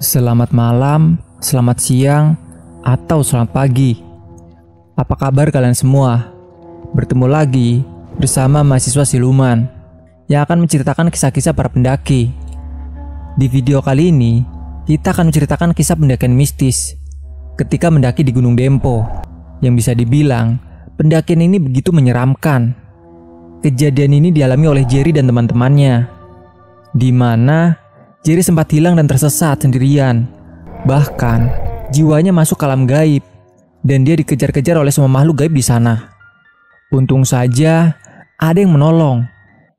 Selamat malam, selamat siang, atau selamat pagi. Apa kabar kalian semua? Bertemu lagi bersama mahasiswa siluman yang akan menceritakan kisah-kisah para pendaki. Di video kali ini, kita akan menceritakan kisah pendakian mistis ketika mendaki di Gunung Dempo, yang bisa dibilang pendakian ini begitu menyeramkan. Kejadian ini dialami oleh Jerry dan teman-temannya, di mana Jerry sempat hilang dan tersesat sendirian. Bahkan, jiwanya masuk ke alam gaib dan dia dikejar-kejar oleh semua makhluk gaib di sana. Untung saja ada yang menolong,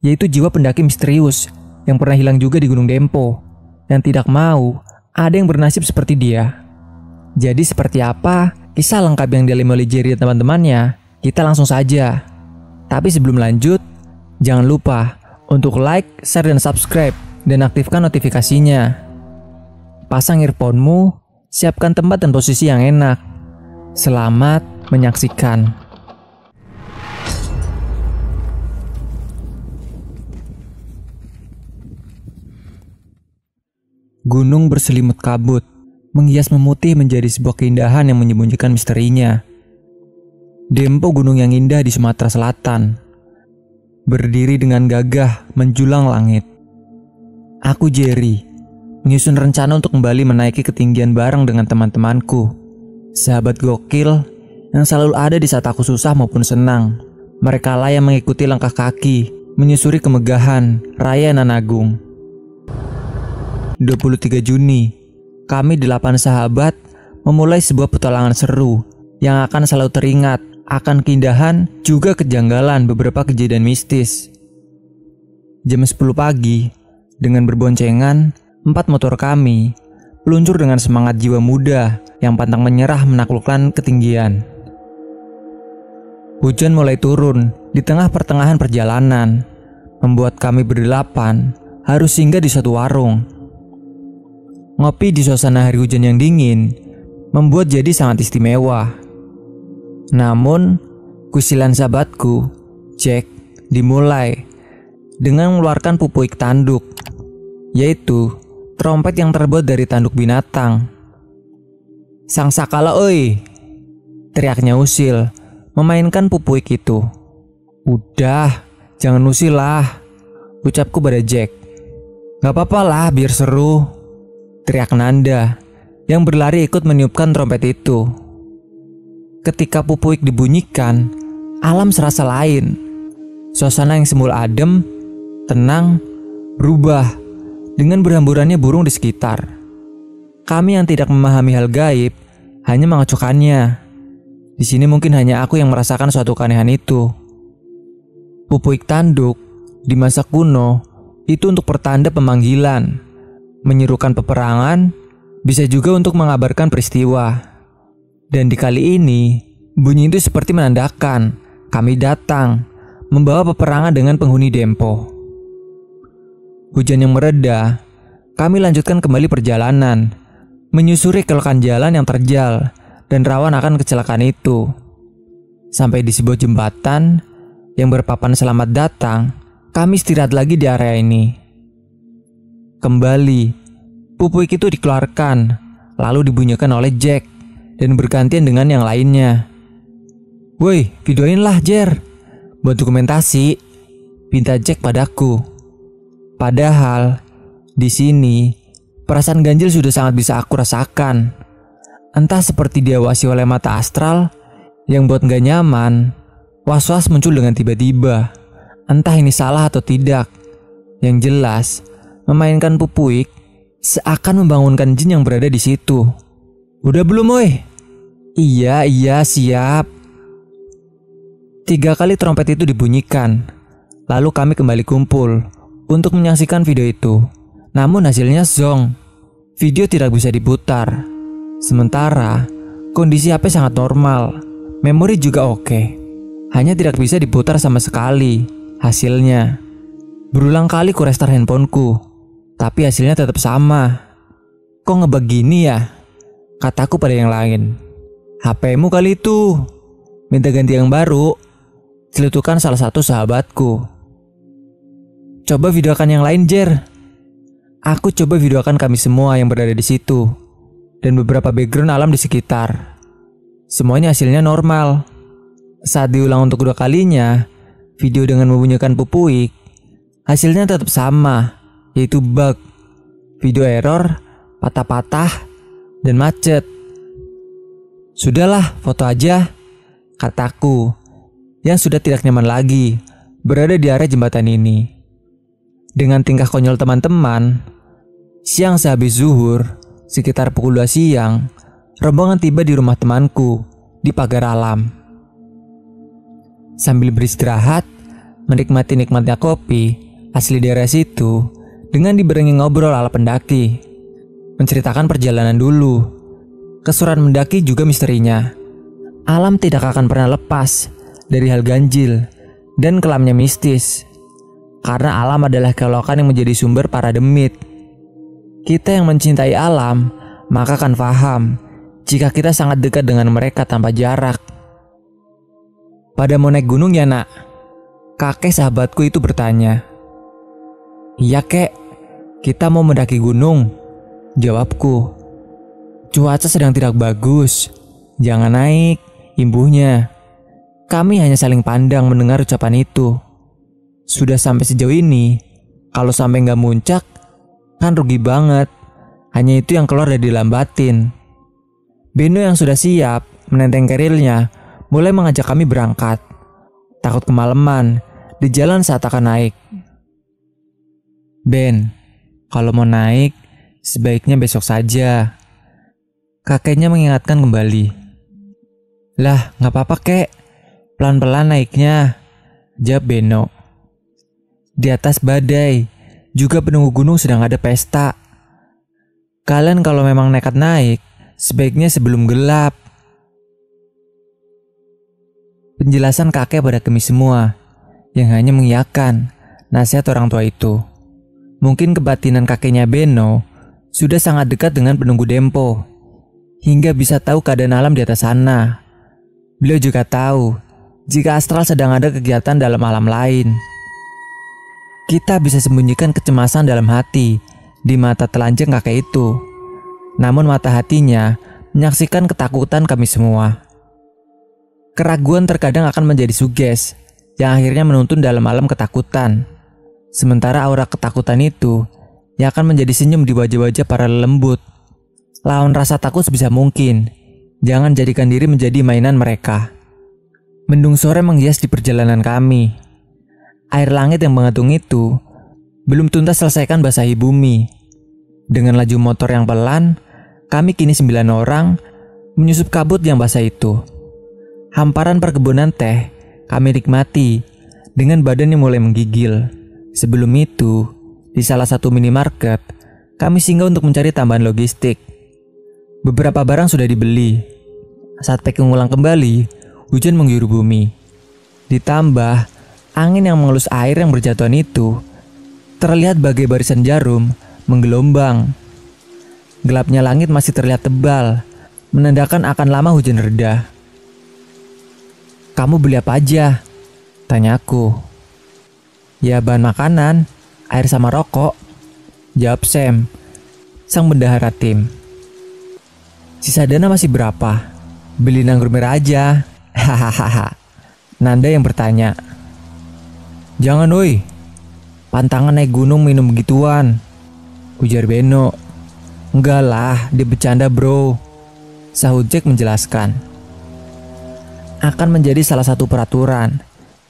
yaitu jiwa pendaki misterius yang pernah hilang juga di Gunung Dempo, yang tidak mau ada yang bernasib seperti dia. Jadi seperti apa kisah lengkap yang dialami oleh Jerry dan teman-temannya? Kita langsung saja. Tapi sebelum lanjut, jangan lupa untuk like, share, dan subscribe, dan aktifkan notifikasinya. Pasang earphone-mu, siapkan tempat dan posisi yang enak. Selamat menyaksikan. Gunung berselimut kabut, menghias memutih menjadi sebuah keindahan yang menyembunyikan misterinya. Dempo, gunung yang indah di Sumatera Selatan, berdiri dengan gagah menjulang langit. Aku Jerry, menyusun rencana untuk kembali menaiki ketinggian bareng dengan teman-temanku, sahabat gokil yang selalu ada di saat aku susah maupun senang. Mereka lah yang mengikuti langkah kaki menyusuri kemegahan Raya Nan Agung. 23 Juni, kami 8 sahabat memulai sebuah petualangan seru yang akan selalu teringat akan keindahan juga kejanggalan beberapa kejadian mistis. Jam 10 pagi, dengan berboncengan, 4 motor kami meluncur dengan semangat jiwa muda yang pantang menyerah menaklukkan ketinggian. Hujan mulai turun di tengah pertengahan perjalanan, membuat kami berdelapan harus singgah di suatu warung. Ngopi di suasana hari hujan yang dingin membuat jadi sangat istimewa. Namun, kusilan sahabatku, Jack, dimulai dengan mengeluarkan pupuik tanduk, yaitu trompet yang terbuat dari tanduk binatang. "Sang sakala oi!" teriaknya usil, memainkan pupuik itu. "Udah, jangan usil lah," ucapku pada Jack. "Gak apa-apa lah, biar seru," teriak Nanda, yang berlari ikut meniupkan trompet itu. Ketika pupuik dibunyikan, alam serasa lain. Suasana yang semula adem, tenang, berubah dengan berhamburannya burung di sekitar. Kami yang tidak memahami hal gaib hanya mengacuhkannya. Di sini mungkin hanya aku yang merasakan suatu keanehan itu. Pupuik tanduk di masa kuno itu untuk pertanda pemanggilan, menyerukan peperangan, bisa juga untuk mengabarkan peristiwa. Dan di kali ini, bunyi itu seperti menandakan kami datang membawa peperangan dengan penghuni Dempo. Hujan yang mereda, kami lanjutkan kembali perjalanan, menyusuri kelokan jalan yang terjal dan rawan akan kecelakaan itu. Sampai di sebuah jembatan yang berpapan selamat datang, kami istirahat lagi di area ini. Kembali, pupuik itu dikeluarkan, lalu dibunyikan oleh Jack dan bergantian dengan yang lainnya. "Woi, videoin lah Jer, buat dokumentasi," pinta Jack padaku. Padahal di sini perasaan ganjil sudah sangat bisa aku rasakan. Entah seperti diawasi oleh mata astral yang buat gak nyaman, was-was muncul dengan tiba-tiba. Entah ini salah atau tidak. Yang jelas, memainkan pupuik seakan membangunkan jin yang berada di situ. "Udah belum, woi?" Iya, siap." 3 kali trompet itu dibunyikan. Lalu kami kembali kumpul untuk menyaksikan video itu. Namun hasilnya zong. Video tidak bisa diputar. Sementara kondisi HP sangat normal, memori juga oke. Hanya tidak bisa diputar sama sekali. Hasilnya, berulang kali ku restart handphoneku, tapi hasilnya tetap sama. "Kok ngebegini ya?" kataku pada yang lain. "HP-mu kali itu, minta ganti yang baru," celetukan salah satu sahabatku. "Coba videokan yang lain Jer." Aku coba videokan kami semua yang berada di situ dan beberapa background alam di sekitar. Semuanya hasilnya normal. Saat diulang untuk kedua kalinya, video dengan membunyikan pupuik, hasilnya tetap sama, yaitu bug, video error, patah-patah, dan macet. Sudahlah, foto aja, kataku, yang sudah tidak nyaman lagi berada di area jembatan ini. Dengan tingkah konyol teman-teman, siang sehabis zuhur, sekitar pukul 2 siang, rombongan tiba di rumah temanku di Pagar Alam. Sambil beristirahat, menikmati nikmatnya kopi asli daerah situ dengan dibarengi ngobrol ala pendaki, menceritakan perjalanan dulu, kesuran mendaki juga misterinya. Alam tidak akan pernah lepas dari hal ganjil dan kelamnya mistis, karena alam adalah kelokan yang menjadi sumber para demit. Kita yang mencintai alam, maka akan paham jika kita sangat dekat dengan mereka tanpa jarak. Pada mau naik gunung ya nak? Kakek sahabatku itu bertanya. Iya kek, kita mau mendaki gunung, jawabku. Cuaca sedang tidak bagus, jangan naik, imbuhnya. Kami hanya saling pandang mendengar ucapan itu. Sudah sampai sejauh ini, kalau sampai nggak muncak, kan rugi banget. Hanya itu yang keluar dari dalam batin. Beno yang sudah siap menenteng kerilnya mulai mengajak kami berangkat. Takut kemalaman di jalan saat akan naik. Ben, kalau mau naik, sebaiknya besok saja. Kakeknya mengingatkan kembali. Lah, nggak apa-apa kek, pelan-pelan naiknya, jawab Beno. Di atas badai, juga penunggu gunung sedang ada pesta. Kalian kalau memang nekat naik, sebaiknya sebelum gelap. Penjelasan kakek pada kami semua, yang hanya mengiyakan nasihat orang tua itu. Mungkin kebatinan kakeknya Beno sudah sangat dekat dengan penunggu Dempo, hingga bisa tahu keadaan alam di atas sana. Beliau juga tahu jika astral sedang ada kegiatan dalam alam lain. Kita bisa sembunyikan kecemasan dalam hati di mata telanjang kakek itu. Namun mata hatinya menyaksikan ketakutan kami semua. Keraguan terkadang akan menjadi suges yang akhirnya menuntun dalam alam ketakutan. Sementara aura ketakutan itu yang akan menjadi senyum di wajah-wajah para lembut. Lawan rasa takut sebisa mungkin. Jangan jadikan diri menjadi mainan mereka. Mendung sore menghias di perjalanan kami. Air langit yang mengedung itu belum tuntas selesaikan basahi bumi. Dengan laju motor yang pelan, kami kini 9 orang menyusup kabut yang basah itu. Hamparan perkebunan teh kami nikmati dengan badan yang mulai menggigil. Sebelum itu, di salah satu minimarket, kami singgah untuk mencari tambahan logistik. Beberapa barang sudah dibeli. Saat packing ulang kembali, hujan mengguyur bumi. Ditambah, angin yang mengelus air yang berjatuhan itu terlihat bagai barisan jarum menggelombang. Gelapnya langit masih terlihat tebal, menandakan akan lama hujan reda. Kamu beli apa aja? Tanyaku. Ya bahan makanan, air sama rokok, jawab Sam, sang bendahara tim. Sisa dana masih berapa? Beli anggur merah aja. Hahaha. Nanda yang bertanya. Jangan woi, pantangan naik gunung minum begituan, ujar Beno. Enggak lah, dia bercanda bro, sahut Jack menjelaskan. Akan menjadi salah satu peraturan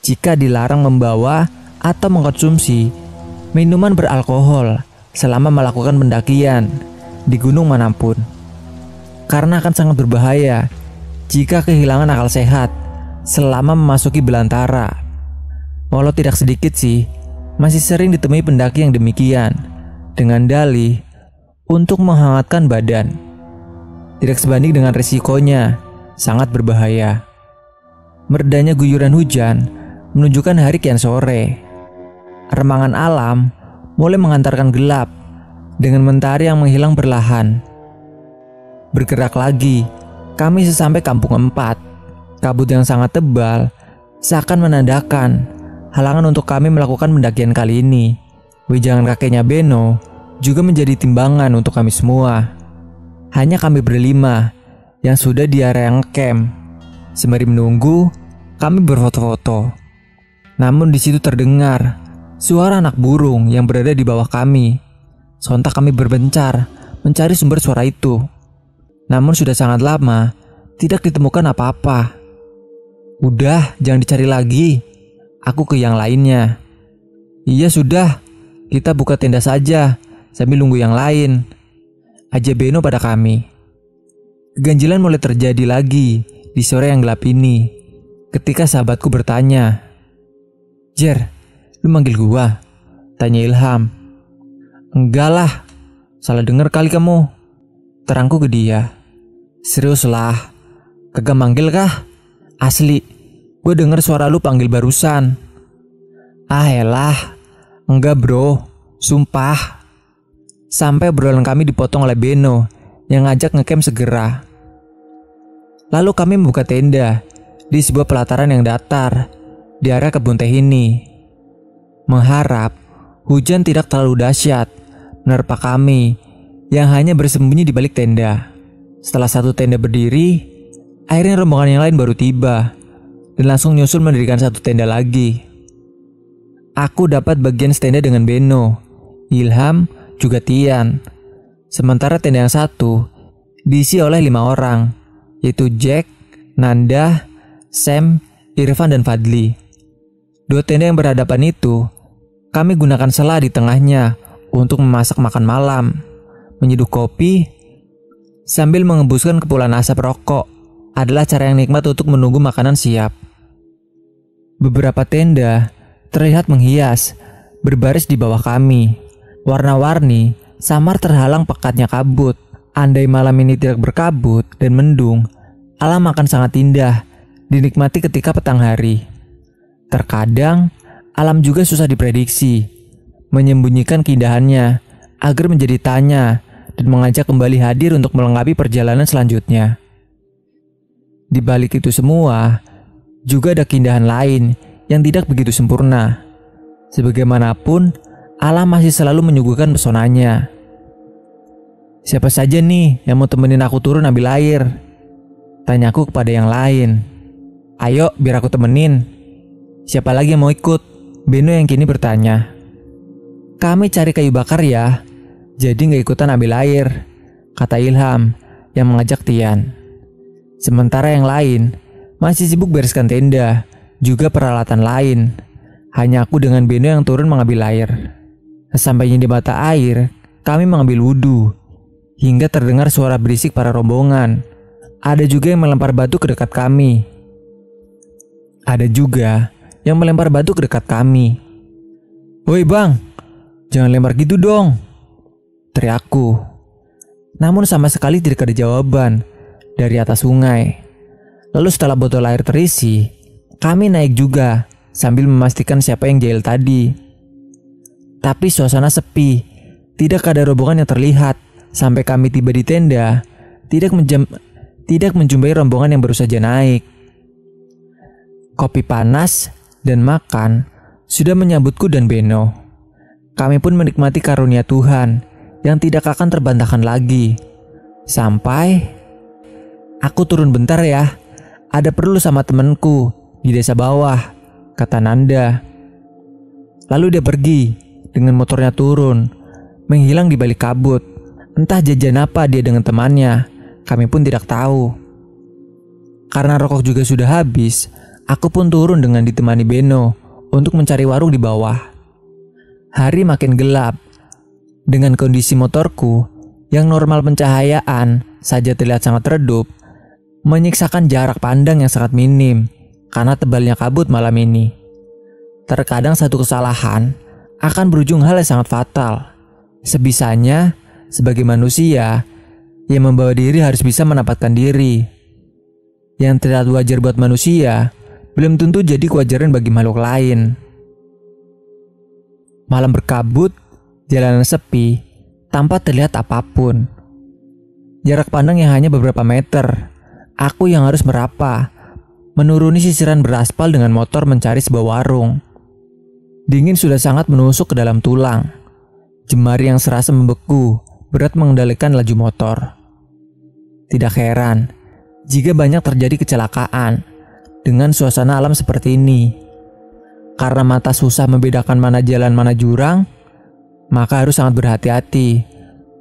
jika dilarang membawa atau mengkonsumsi minuman beralkohol selama melakukan pendakian di gunung manapun. Karena akan sangat berbahaya jika kehilangan akal sehat selama memasuki belantara. Walau tidak sedikit sih, masih sering ditemui pendaki yang demikian dengan dalih untuk menghangatkan badan. Tidak sebanding dengan risikonya, sangat berbahaya. Meredanya guyuran hujan menunjukkan hari kian sore. Remangan alam mulai mengantarkan gelap dengan mentari yang menghilang perlahan. Bergerak lagi, kami sesampai kampung 4. Kabut yang sangat tebal seakan menandakan halangan untuk kami melakukan pendakian kali ini. Wejangan kakeknya Beno juga menjadi timbangan untuk kami semua. Hanya kami berlima yang sudah di area ngecamp. Sembari menunggu, kami berfoto-foto. Namun di situ terdengar suara anak burung yang berada di bawah kami. Sontak kami berbencar mencari sumber suara itu. Namun sudah sangat lama, tidak ditemukan apa-apa. Udah, jangan dicari lagi. Aku ke yang lainnya. Iya sudah, kita buka tenda saja sambil nunggu yang lain, aja Beno pada kami. Keganjilan mulai terjadi lagi di sore yang gelap ini. Ketika sahabatku bertanya, "Jer, lu manggil gua?" Tanya Ilham. "Enggak lah, salah denger kali kamu." Terangku ke dia. "Serius lah, kagak manggil kah? Asli, gue denger suara lu panggil barusan." "Ah elah, enggak bro, sumpah." Sampai obrolan kami dipotong oleh Beno yang ngajak ngecamp segera. Lalu kami membuka tenda di sebuah pelataran yang datar di area kebun teh ini, mengharap hujan tidak terlalu dahsyat menerpa kami yang hanya bersembunyi di balik tenda. Setelah satu tenda berdiri, akhirnya rombongan yang lain baru tiba dan langsung nyusul mendirikan satu tenda lagi. Aku dapat bagian tenda dengan Beno, Ilham, juga Tian. Sementara tenda yang satu diisi oleh 5 orang, yaitu Jack, Nanda, Sam, Irfan, dan Fadli. 2 tenda yang berhadapan itu, kami gunakan sela di tengahnya untuk memasak makan malam, menyeduh kopi, sambil mengembuskan kepulan asap rokok adalah cara yang nikmat untuk menunggu makanan siap. Beberapa tenda terlihat menghias, berbaris di bawah kami. Warna-warni, samar terhalang pekatnya kabut. Andai malam ini tidak berkabut dan mendung, alam akan sangat indah dinikmati ketika petang hari. Terkadang, alam juga susah diprediksi, menyembunyikan keindahannya agar menjadi tanya dan mengajak kembali hadir untuk melengkapi perjalanan selanjutnya. Di balik itu semua, juga ada keindahan lain yang tidak begitu sempurna. Sebagaimanapun, alam masih selalu menyuguhkan pesonanya. "Siapa saja nih yang mau temenin aku turun ambil air?" Tanyaku kepada yang lain. "Ayo, biar aku temenin." "Siapa lagi yang mau ikut?" Beno yang kini bertanya. "Kami cari kayu bakar ya, jadi gak ikutan ambil air," kata Ilham yang mengajak Tian. Sementara yang lain masih sibuk bereskan tenda, juga peralatan lain. Hanya aku dengan Beno yang turun mengambil air. Sesampainya di mata air, kami mengambil wudhu, hingga terdengar suara berisik para rombongan. Ada juga yang melempar batu ke dekat kami. Ada juga yang melempar batu ke dekat kami. "Woi bang, jangan lempar gitu dong," teriakku. Namun sama sekali tidak ada jawaban dari atas sungai. Lalu setelah botol air terisi, kami naik juga sambil memastikan siapa yang jahil tadi. Tapi suasana sepi, tidak ada rombongan yang terlihat. Sampai kami tiba di tenda, tidak menjumpai rombongan yang baru saja naik. Kopi panas dan makan sudah menyambutku dan Beno. Kami pun menikmati karunia Tuhan yang tidak akan terbantahkan lagi. Sampai, "Aku turun bentar ya, ada perlu sama temanku di desa bawah," kata Nanda. Lalu dia pergi dengan motornya turun, menghilang di balik kabut. Entah jajan apa dia dengan temannya, kami pun tidak tahu. Karena rokok juga sudah habis, aku pun turun dengan ditemani Beno untuk mencari warung di bawah. Hari makin gelap. Dengan kondisi motorku yang normal pencahayaan saja terlihat sangat redup, menyiksakan jarak pandang yang sangat minim karena tebalnya kabut malam ini. Terkadang satu kesalahan akan berujung hal yang sangat fatal. Sebisanya, sebagai manusia yang membawa diri harus bisa menempatkan diri. Yang terlihat wajar buat manusia, belum tentu jadi kewajaran bagi makhluk lain. Malam berkabut, jalanan sepi, tanpa terlihat apapun. Jarak pandang yang hanya beberapa meter. Aku yang harus merapa, menuruni sisiran beraspal dengan motor mencari sebuah warung. Dingin sudah sangat menusuk ke dalam tulang. Jemari yang serasa membeku berat mengendalikan laju motor. Tidak heran jika banyak terjadi kecelakaan dengan suasana alam seperti ini. Karena mata susah membedakan mana jalan mana jurang, maka harus sangat berhati-hati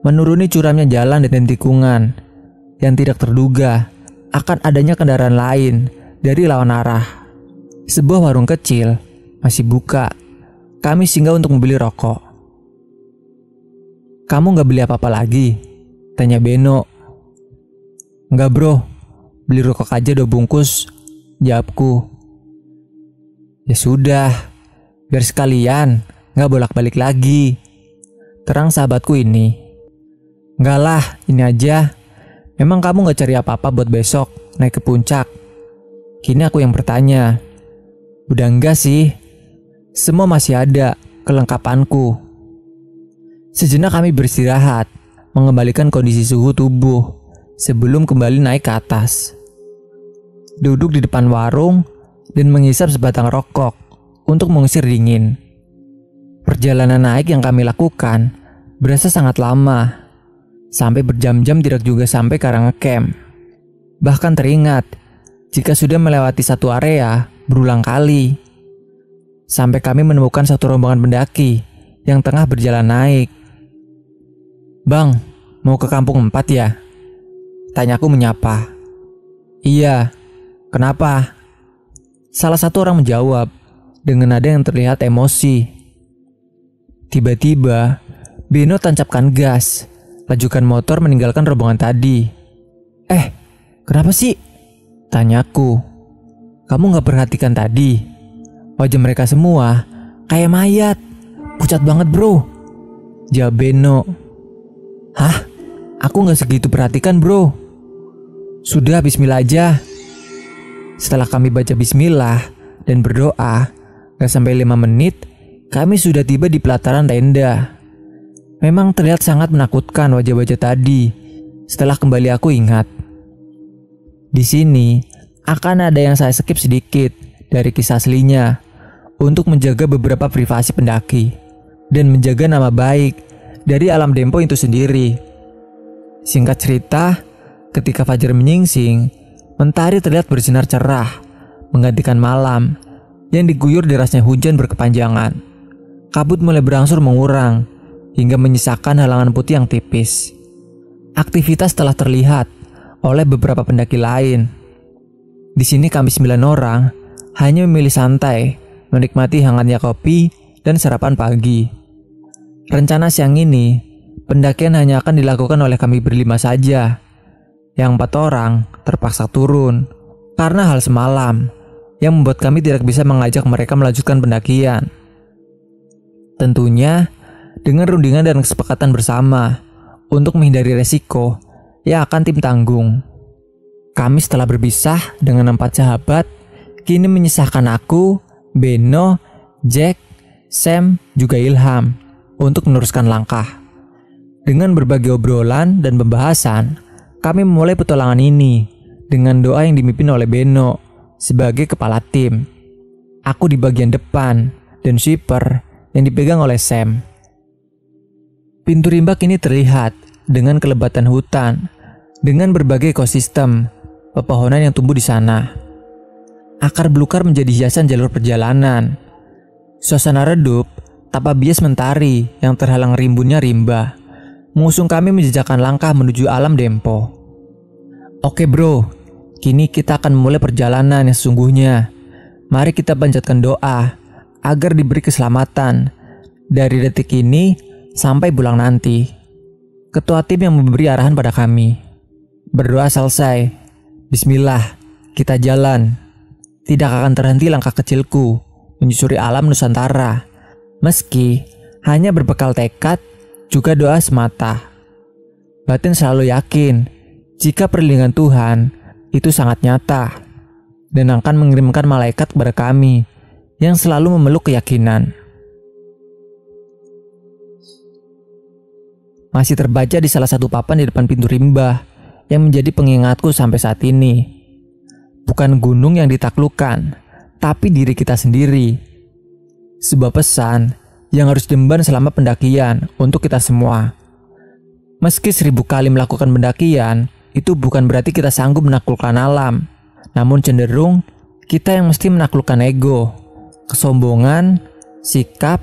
menuruni curamnya jalan dan tikungan yang tidak terduga akan adanya kendaraan lain dari lawan arah. Sebuah warung kecil masih buka. Kami singgah untuk membeli rokok. "Kamu gak beli apa-apa lagi?" tanya Beno. "Enggak bro, beli rokok aja 2 bungkus," jawabku. "Ya sudah, biar sekalian gak bolak-balik lagi," terang sahabatku ini. "Enggak lah, ini aja. Memang kamu gak cari apa-apa buat besok naik ke puncak?" Kini aku yang bertanya. "Udah enggak sih, semua masih ada kelengkapanku." Sejenak kami beristirahat, mengembalikan kondisi suhu tubuh sebelum kembali naik ke atas. Duduk di depan warung dan menghisap sebatang rokok untuk mengusir dingin. Perjalanan naik yang kami lakukan berasa sangat lama. Sampai berjam-jam tidak juga sampai Karangecamp. Bahkan teringat jika sudah melewati satu area berulang kali. Sampai kami menemukan satu rombongan pendaki yang tengah berjalan naik. "Bang, mau ke Kampung 4 ya?" tanyaku menyapa. "Iya, kenapa?" Salah satu orang menjawab dengan nada yang terlihat emosi. Tiba-tiba, Beno tancapkan gas, lajukan motor meninggalkan rombongan tadi. Kenapa sih?" tanyaku. "Kamu gak perhatikan tadi? Wajah mereka semua kayak mayat. Pucat banget bro," jawab Beno. "Hah? Aku gak segitu perhatikan bro." "Sudah, bismillah aja." Setelah kami baca bismillah dan berdoa, gak sampai 5 menit, kami sudah tiba di pelataran tenda. Memang terlihat sangat menakutkan wajah-wajah tadi. Setelah kembali aku ingat. Di sini akan ada yang saya skip sedikit dari kisah aslinya untuk menjaga beberapa privasi pendaki dan menjaga nama baik dari alam Dempo itu sendiri. Singkat cerita, ketika fajar menyingsing, mentari terlihat bersinar cerah, menggantikan malam yang diguyur derasnya hujan berkepanjangan. Kabut mulai berangsur mengurang hingga menyisakan halangan putih yang tipis. Aktivitas telah terlihat oleh beberapa pendaki lain. Di sini kami 9 orang hanya memilih santai, menikmati hangatnya kopi dan sarapan pagi. Rencana siang ini, pendakian hanya akan dilakukan oleh kami berlima saja. Yang 4 orang terpaksa turun karena hal semalam yang membuat kami tidak bisa mengajak mereka melanjutkan pendakian. Tentunya dengan rundingan dan kesepakatan bersama untuk menghindari resiko yang akan tim tanggung. Kami setelah berpisah dengan 4 sahabat, kini menyisahkan aku, Beno, Jack, Sam, juga Ilham untuk meneruskan langkah. Dengan berbagai obrolan dan pembahasan, kami memulai petualangan ini dengan doa yang dipimpin oleh Beno sebagai kepala tim. Aku di bagian depan dan sweeper yang dipegang oleh Sam. Pintu rimba kini terlihat dengan kelebatan hutan, dengan berbagai ekosistem, pepohonan yang tumbuh di sana. Akar belukar menjadi hiasan jalur perjalanan. Suasana redup, tanpa bias mentari yang terhalang rimbunnya rimba, mengusung kami menjejakkan langkah menuju alam Dempo. Oke bro, kini kita akan memulai perjalanan yang sesungguhnya. Mari kita panjatkan doa agar diberi keselamatan dari detik ini sampai pulang nanti. Ketua tim yang memberi arahan pada kami. Berdoa selesai. Bismillah, kita jalan. Tidak akan terhenti langkah kecilku menyusuri alam Nusantara. Meski hanya berbekal tekad, juga doa semata. Batin selalu yakin jika perlindungan Tuhan itu sangat nyata dan akan mengirimkan malaikat kepada kami yang selalu memeluk keyakinan. Masih terbaca di salah satu papan di depan pintu rimba yang menjadi pengingatku sampai saat ini. Bukan gunung yang ditaklukkan, tapi diri kita sendiri. Sebuah pesan yang harus diemban selama pendakian untuk kita semua. Meski 1000 kali melakukan pendakian, itu bukan berarti kita sanggup menaklukkan alam. Namun cenderung kita yang mesti menaklukkan ego, kesombongan, sikap,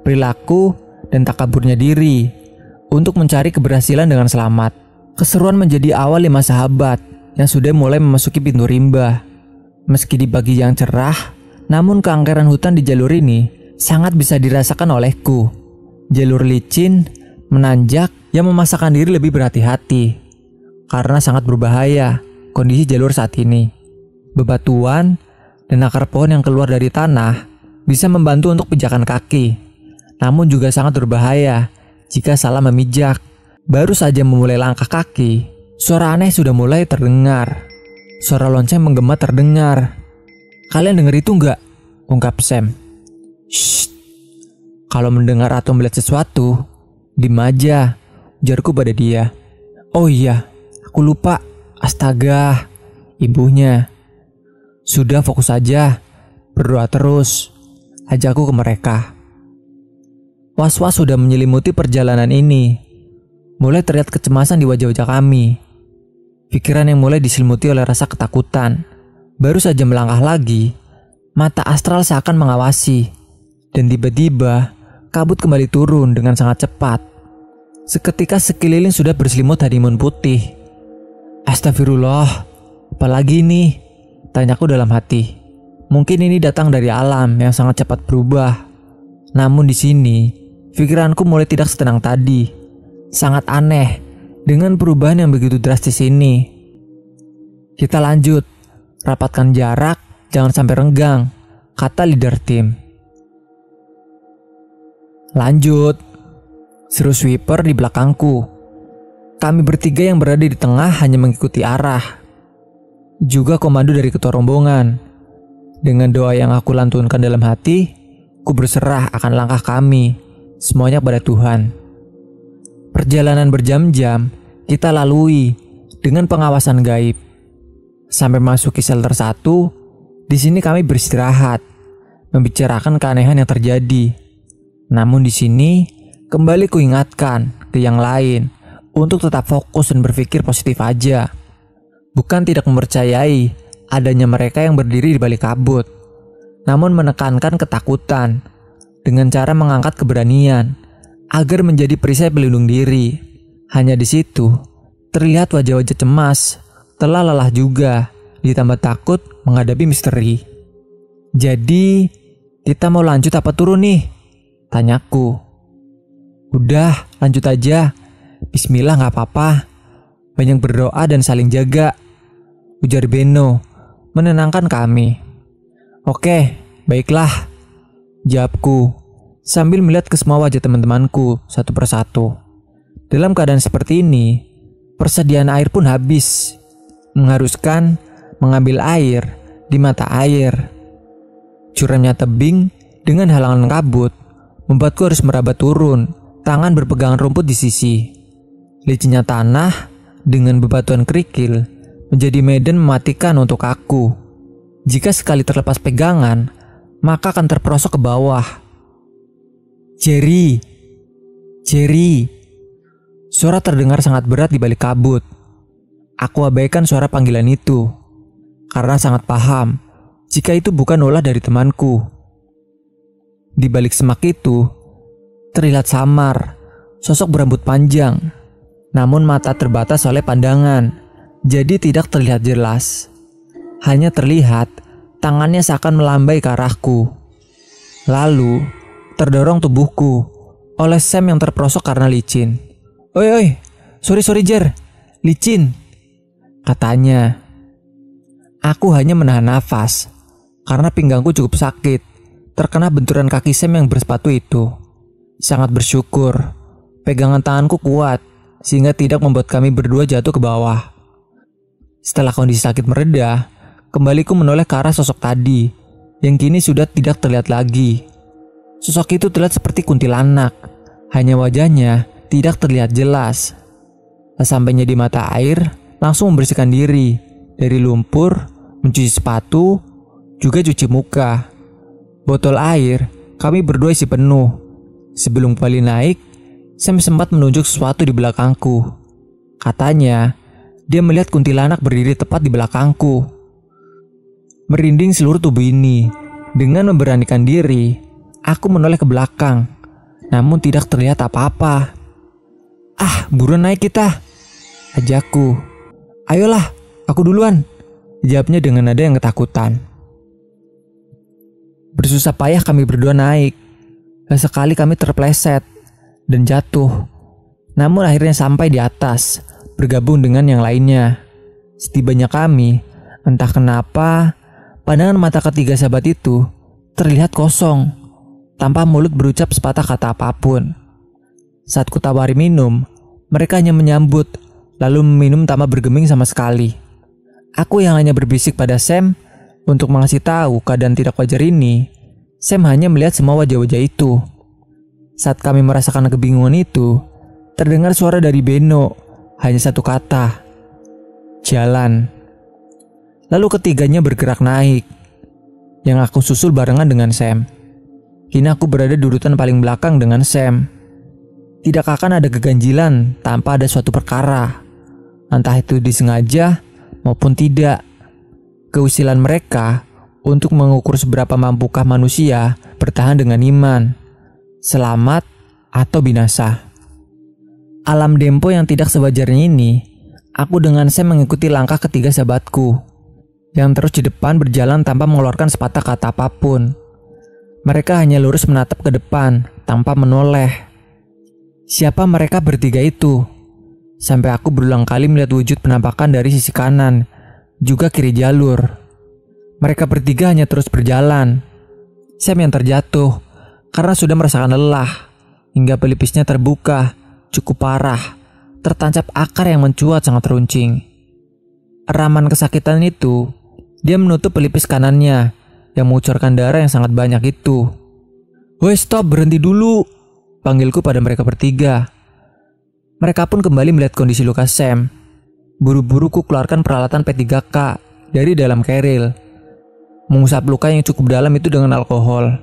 perilaku, dan takaburnya diri untuk mencari keberhasilan dengan selamat. Keseruan menjadi awal 5 sahabat yang sudah mulai memasuki pintu rimba. Meski di pagi yang cerah, namun keangkeran hutan di jalur ini sangat bisa dirasakan olehku. Jalur licin, menanjak, yang memaksakan diri lebih berhati-hati karena sangat berbahaya kondisi jalur saat ini. Bebatuan dan akar pohon yang keluar dari tanah bisa membantu untuk pijakan kaki, namun juga sangat berbahaya jika salah memijak. Baru saja memulai langkah kaki, suara aneh sudah mulai terdengar. Suara lonceng menggema terdengar. "Kalian dengar itu enggak?" ungkap Sam. "Shh, kalau mendengar atau melihat sesuatu, diam aja," ujarku pada dia. "Oh iya, aku lupa. Astaga," ibunya. "Sudah, fokus saja. Berdoa terus," ajakku ke mereka. Was-was sudah menyelimuti perjalanan ini. Mulai terlihat kecemasan di wajah-wajah kami. Pikiran yang mulai diselimuti oleh rasa ketakutan. Baru saja melangkah lagi, mata astral seakan mengawasi. Dan tiba-tiba, kabut kembali turun dengan sangat cepat. Seketika sekeliling sudah berselimut hadimun putih. "Astagfirullah, apalagi ini?" tanyaku dalam hati. Mungkin ini datang dari alam yang sangat cepat berubah. Namun di sini, pikiranku mulai tidak setenang tadi. Sangat aneh dengan perubahan yang begitu drastis ini. "Kita lanjut, rapatkan jarak, jangan sampai renggang," kata leader tim. "Lanjut," seru sweeper di belakangku. Kami bertiga yang berada di tengah hanya mengikuti arah. Juga komando dari ketua rombongan. Dengan doa yang aku lantunkan dalam hati, ku berserah akan langkah kami, semuanya pada Tuhan. Perjalanan berjam-jam kita lalui dengan pengawasan gaib. Sampai masuki shelter 1, di sini kami beristirahat, membicarakan keanehan yang terjadi. Namun di sini kembali kuingatkan ke yang lain untuk tetap fokus dan berpikir positif aja. Bukan tidak mempercayai adanya mereka yang berdiri di balik kabut, namun menekankan ketakutan dengan cara mengangkat keberanian agar menjadi perisai pelindung diri. Hanya di situ terlihat wajah-wajah cemas, telah lelah juga, ditambah takut menghadapi misteri. "Jadi, kita mau lanjut apa turun nih?" tanyaku. "Udah, lanjut aja. Bismillah, gak apa-apa. Banyak berdoa dan saling jaga," ujar Beno, menenangkan kami. "Oke, baiklah," jawabku, sambil melihat ke semua wajah teman-temanku satu persatu. Dalam keadaan seperti ini, persediaan air pun habis, mengharuskan mengambil air di mata air. Curamnya tebing dengan halangan kabut membuatku harus merabat turun, tangan berpegangan rumput di sisi. Licinnya tanah dengan bebatuan kerikil menjadi medan mematikan untuk aku. Jika sekali terlepas pegangan, maka akan terperosok ke bawah. Jerry. Suara terdengar sangat berat di balik kabut. Aku abaikan suara panggilan itu karena sangat paham jika itu bukan ulah dari temanku. Di balik semak itu terlihat samar, sosok berambut panjang, namun mata terbatas oleh pandangan, jadi tidak terlihat jelas. Hanya terlihat tangannya seakan melambai ke arahku. Lalu terdorong tubuhku oleh Sam yang terperosok karena licin. Oi, sorry Jer, licin," katanya. Aku hanya menahan nafas karena pinggangku cukup sakit terkena benturan kaki Sam yang bersepatu itu. Sangat bersyukur pegangan tanganku kuat sehingga tidak membuat kami berdua jatuh ke bawah. Setelah kondisi sakit mereda, kembali ku menoleh ke arah sosok tadi yang kini sudah tidak terlihat lagi. Sosok itu terlihat seperti kuntilanak, hanya wajahnya tidak terlihat jelas. Sesampainya di mata air, langsung membersihkan diri dari lumpur, mencuci sepatu, juga cuci muka. Botol air kami berdua isi penuh Sebelum kembali naik, Sam sempat menunjuk sesuatu di belakangku. Katanya, dia melihat kuntilanak berdiri tepat di belakangku. Merinding seluruh tubuh ini. Dengan memberanikan diri, aku menoleh ke belakang. Namun tidak terlihat apa-apa. "Ah, buruan naik kita," ajakku. "Ayolah, aku duluan," jawabnya dengan nada yang ketakutan. Bersusah payah kami berdua naik. Sesekali kami terpleset dan jatuh. Namun akhirnya sampai di atas, bergabung dengan yang lainnya. Setibanya kami, entah kenapa, pandangan mata ketiga sahabat itu terlihat kosong, tanpa mulut berucap sepatah kata apapun. Saat kutawari minum, mereka hanya menyambut, lalu meminum tanpa bergeming sama sekali. Aku yang hanya berbisik pada Sam untuk mengasih tahu keadaan tidak wajar ini. Sam hanya melihat semua wajah-wajah itu. Saat kami merasakan kebingungan itu, terdengar suara dari Beno, hanya satu kata, "Jalan." Lalu ketiganya bergerak naik, yang aku susul barengan dengan Sam. Kini aku berada di urutan paling belakang dengan Sam. Tidak akan ada keganjilan tanpa ada suatu perkara, entah itu disengaja maupun tidak. Keusilan mereka untuk mengukur seberapa mampukah manusia bertahan dengan iman, selamat atau binasa. Alam Dempo yang tidak sewajarnya ini, aku dengan Sam mengikuti langkah ketiga sahabatku, yang terus di depan berjalan tanpa mengeluarkan sepatah kata apapun. Mereka hanya lurus menatap ke depan tanpa menoleh. Siapa mereka bertiga itu? Sampai aku berulang kali melihat wujud penampakan dari sisi kanan, juga kiri jalur. Mereka bertiga hanya terus berjalan. Sam yang terjatuh karena sudah merasakan lelah, hingga pelipisnya terbuka cukup parah, tertancap akar yang mencuat sangat runcing. Eraman kesakitan itu, dia menutup pelipis kanannya yang mengucurkan darah yang sangat banyak itu. "Woi, stop, berhenti dulu," panggilku pada mereka bertiga. Mereka pun kembali melihat kondisi luka Sam. Buru-buru ku keluarkan peralatan P3K dari dalam keril, mengusap luka yang cukup dalam itu dengan alkohol,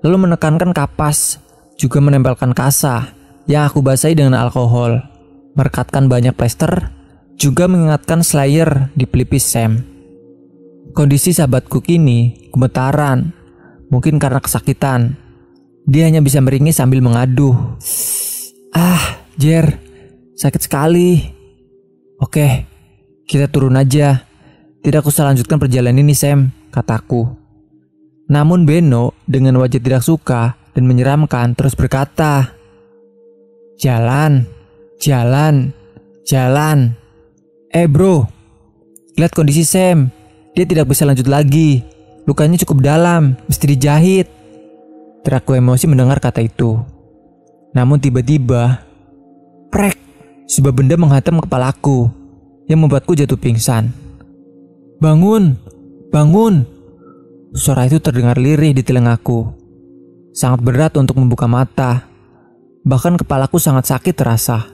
lalu menekankan kapas, juga menempelkan kasa yang aku basahi dengan alkohol, merekatkan banyak plester, juga mengingatkan Slayer di pelipis Sam. Kondisi sahabatku kini gemetaran, mungkin karena kesakitan. Dia hanya bisa meringis sambil mengaduh, "Ah, Jer, sakit sekali." "Oke, kita turun aja. Tidak usah lanjutkan perjalanan ini, Sam," kataku. Namun Beno dengan wajah tidak suka dan menyeramkan terus berkata, "Jalan, jalan, jalan. Bro, lihat kondisi Sam. Dia tidak bisa lanjut lagi. Lukanya cukup dalam, mesti dijahit." Teriakku emosi mendengar kata itu. Namun tiba-tiba, prek, sebuah benda menghantam kepalaku yang membuatku jatuh pingsan. "Bangun, bangun!" Suara itu terdengar lirih di telingaku. Sangat berat untuk membuka mata. Bahkan kepalaku sangat sakit terasa.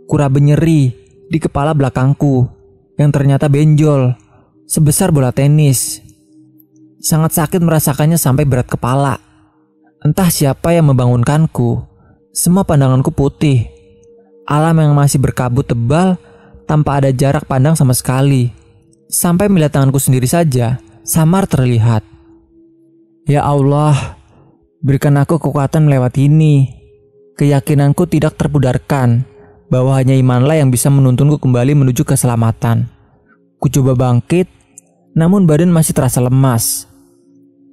Kuraba nyeri di kepala belakangku yang ternyata benjol sebesar bola tenis. Sangat sakit merasakannya sampai berat kepala. Entah siapa yang membangunkanku. Semua pandanganku putih. Alam yang masih berkabut tebal tanpa ada jarak pandang sama sekali. Sampai melihat tanganku sendiri saja samar terlihat. Ya Allah, berikan aku kekuatan melewati ini. Keyakinanku tidak terpudarkan bahwa hanya imanlah yang bisa menuntunku kembali menuju keselamatan. Ku coba bangkit, namun badan masih terasa lemas.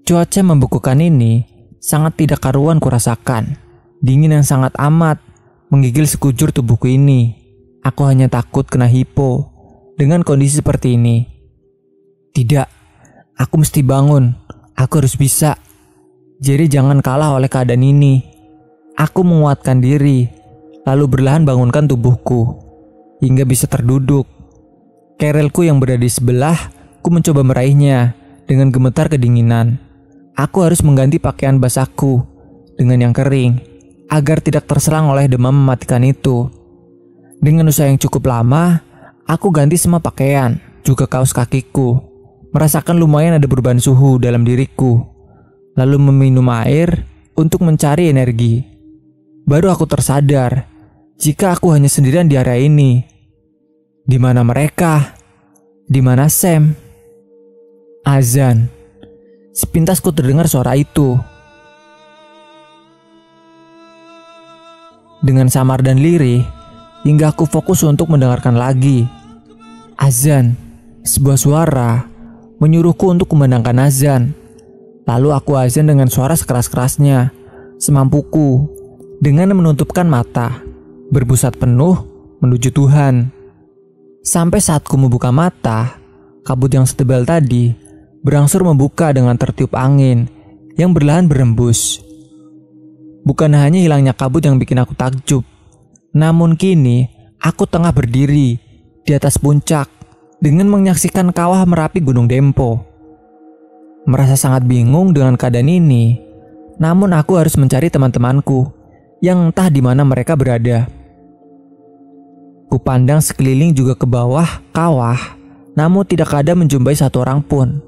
Cuaca membekukan ini sangat tidak karuan kurasakan. Dingin yang sangat amat menggigil sekujur tubuhku ini. Aku hanya takut kena hipo dengan kondisi seperti ini. Tidak, aku mesti bangun. Aku harus bisa. Jadi jangan kalah oleh keadaan ini. Aku menguatkan diri, lalu berlahan bangunkan tubuhku hingga bisa terduduk. Kerelku yang berada di sebelah, ku mencoba meraihnya dengan gemetar kedinginan. Aku harus mengganti pakaian basahku dengan yang kering agar tidak terserang oleh demam mematikan itu. Dengan usaha yang cukup lama, aku ganti semua pakaian, juga kaos kakiku. Merasakan lumayan ada perubahan suhu dalam diriku. Lalu meminum air untuk mencari energi. baru aku tersadar jika aku hanya sendirian di area ini. Di mana mereka? Di mana Sam? Azan. Sepintas ku terdengar suara itu. Dengan samar dan lirih, hingga aku fokus untuk mendengarkan lagi. Azan, sebuah suara menyuruhku untuk kumandangkan azan. Lalu aku azan dengan suara sekeras-kerasnya, semampuku, dengan menutupkan mata, berpusat penuh menuju Tuhan. Sampai saat ku membuka mata, kabut yang setebal tadi berangsur membuka dengan tertiup angin yang berlahan berembus. Bukan hanya hilangnya kabut yang bikin aku takjub, namun kini aku tengah berdiri di atas puncak dengan menyaksikan kawah Merapi Gunung Dempo. Merasa sangat bingung dengan keadaan ini, namun aku harus mencari teman-temanku yang entah di mana mereka berada. Kupandang sekeliling juga ke bawah kawah, namun tidak ada menjumpai satu orang pun.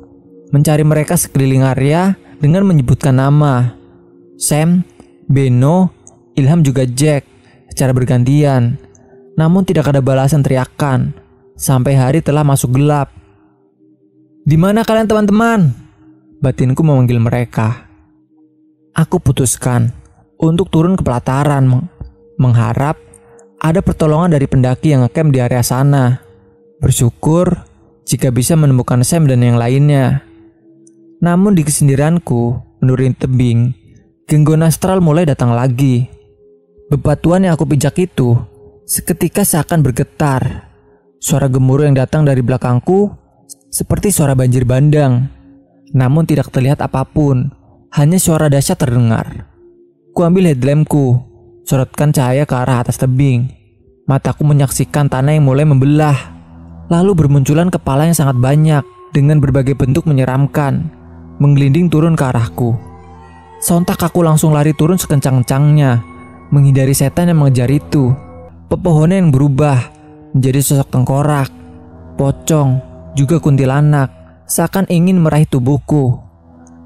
Mencari mereka sekeliling area dengan menyebutkan nama Sam, Beno, Ilham juga Jack secara bergantian. Namun tidak ada balasan teriakan sampai hari telah masuk gelap. "Di mana kalian teman-teman?" Batinku memanggil mereka. Aku putuskan untuk turun ke pelataran mengharap ada pertolongan dari pendaki yang ngecamp di area sana. Bersyukur jika bisa menemukan Sam dan yang lainnya. Namun di kesendirianku menuruni tebing, gangguan astral mulai datang lagi. Bebatuan yang aku pijak itu seketika seakan bergetar. Suara gemuruh yang datang dari belakangku seperti suara banjir bandang. Namun tidak terlihat apapun, hanya suara dahsyat terdengar. Kuambil headlampku, sorotkan cahaya ke arah atas tebing. Mataku menyaksikan tanah yang mulai membelah. Lalu bermunculan kepala yang sangat banyak dengan berbagai bentuk menyeramkan, menggelinding turun ke arahku. Sontak aku langsung lari turun sekencang-kencangnya, menghindari setan yang mengejar itu. Pepohonan yang berubah menjadi sosok tengkorak, pocong, juga kuntilanak, seakan ingin meraih tubuhku.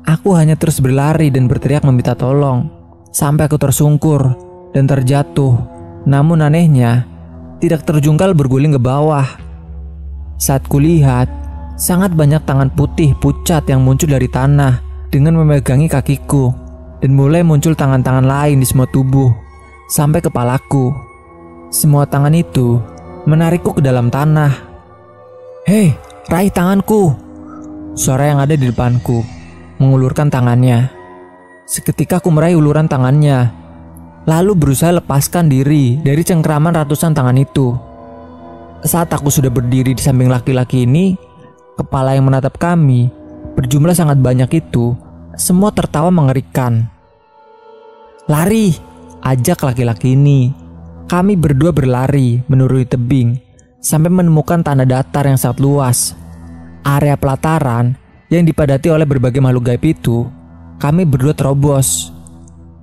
Aku hanya terus berlari dan berteriak meminta tolong, sampai aku tersungkur dan terjatuh. Namun anehnya, tidak terjungkal berguling ke bawah. Saat kulihat, sangat banyak tangan putih pucat yang muncul dari tanah dengan memegangi kakiku, dan mulai muncul tangan-tangan lain di semua tubuh, sampai kepalaku. Semua tangan itu menarikku ke dalam tanah. "Hei, raih tanganku!" Suara yang ada di depanku mengulurkan tangannya. Seketika aku meraih uluran tangannya, lalu berusaha lepaskan diri dari cengkraman ratusan tangan itu. Saat aku sudah berdiri di samping laki-laki ini, kepala yang menatap kami berjumlah sangat banyak itu semua tertawa mengerikan. "Lari!" ajak laki-laki ini. Kami berdua berlari menuruni tebing sampai menemukan tanah datar yang sangat luas. Area pelataran yang dipadati oleh berbagai makhluk gaib itu, kami berdua terobos.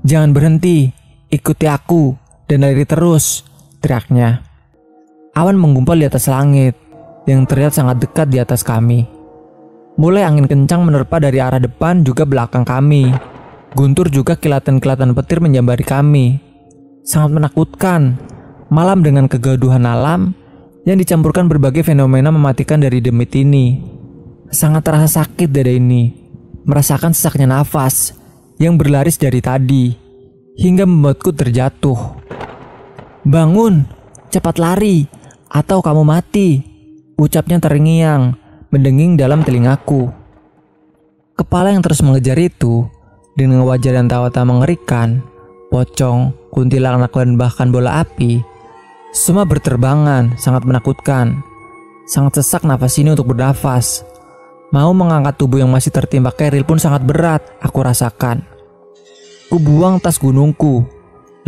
"Jangan berhenti, ikuti aku dan lari terus," teriaknya. Awan menggumpal di atas langit yang terlihat sangat dekat di atas kami. Mulai angin kencang menerpa dari arah depan juga belakang kami. Guntur juga kilatan-kilatan petir menjambari kami. Sangat menakutkan. Malam dengan kegaduhan alam yang dicampurkan berbagai fenomena mematikan dari demit ini. Sangat terasa sakit dada ini. Merasakan sesaknya nafas yang berlaris dari tadi hingga membuatku terjatuh. "Bangun, cepat lari, atau kamu mati," ucapnya terngiang mendenging dalam telingaku. Kepala yang terus mengejar itu dengan wajah dan tawa mengerikan, pocong, kuntilanak dan bahkan bola api, semua berterbangan sangat menakutkan. Sangat sesak nafas ini untuk bernafas. Mau mengangkat tubuh yang masih tertimpa keril pun sangat berat aku rasakan. Ku buang tas gunungku,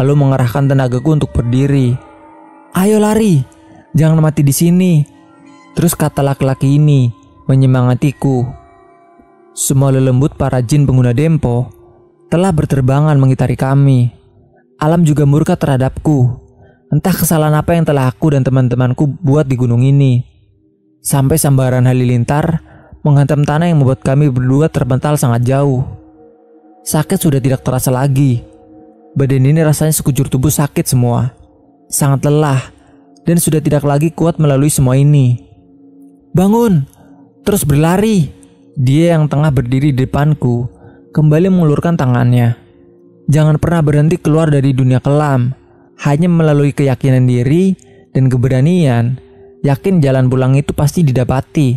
lalu mengerahkan tenagaku untuk berdiri. "Ayo lari, jangan mati di sini," terus kata laki-laki ini menyemangatiku. Semua lelembut para jin pengguna Dempo telah berterbangan mengitari kami. Alam juga murka terhadapku. Entah kesalahan apa yang telah aku dan teman-temanku buat di gunung ini. Sampai sambaran halilintar menghantam tanah yang membuat kami berdua terpental sangat jauh. Sakit sudah tidak terasa lagi. Badan ini rasanya sekujur tubuh sakit semua. Sangat lelah dan sudah tidak lagi kuat melalui semua ini. Bangun! Terus berlari! Dia yang tengah berdiri di depanku kembali mengulurkan tangannya. Jangan pernah berhenti keluar dari dunia kelam. Hanya melalui keyakinan diri dan keberanian, yakin jalan pulang itu pasti didapati.